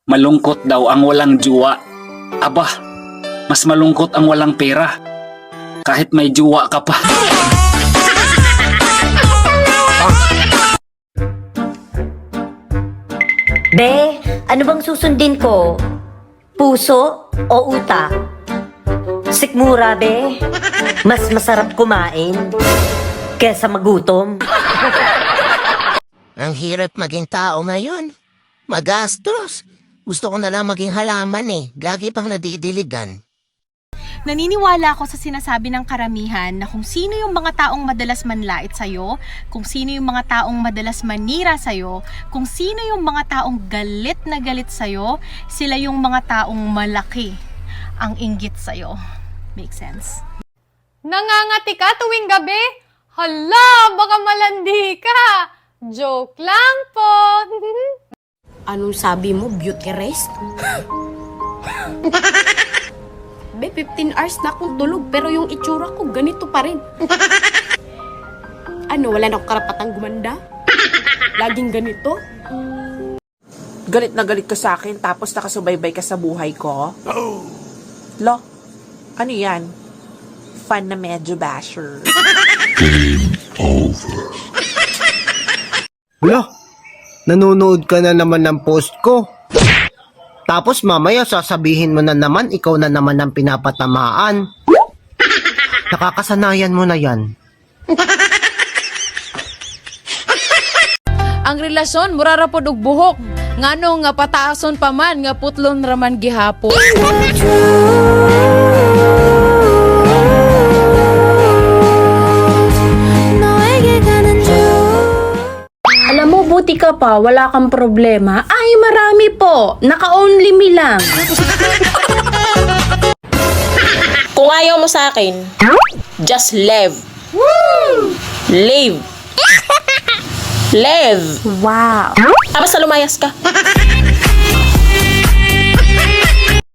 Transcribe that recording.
Malungkot daw ang walang juwa. Aba, mas malungkot ang walang pera. Kahit may juwa ka pa. Be, ano bang susundin ko? Puso o utak? Sikmura, be. Mas masarap kumain kesa magutom. Ang hirap maging tao ngayon. Magastos. Gusto ko na lang maging halaman eh. Lagi pang nadidiligan. Naniniwala ako sa sinasabi ng karamihan na kung sino yung mga taong madalas manlait sa'yo, kung sino yung mga taong madalas manira sa'yo, kung sino yung mga taong galit na galit sa'yo, sila yung mga taong malaki ang inggit sa'yo. Make sense? Nangangati ka tuwing gabi? Hala, baka malandi ka! Joke lang po! Anong sabi mo, beauty rest? Be, 15 hours na akong tulog, pero yung itsura ko, ganito pa rin. Ano, wala na akong karapatang gumanda? Laging ganito? Galit na galit ka sa akin tapos nakasubaybay ka sa buhay ko? Lo, ano yan? Fun na medyo basher. Wala, nanonood ka na naman ng post ko. Tapos mamaya sasabihin mo na naman, ikaw na naman ang pinapatamaan. Nakakasanayan mo na yan. Ang relasyon murarapod og buhok ngano nga pataason pa man nga putlon raman gihapon. Alam mo, buti ka pa, wala kang problema. Ay, marami po. Naka-only me lang. Kung ayaw mo sa akin, just leave. Leave. Leave. Wow. Basta lumayas ka.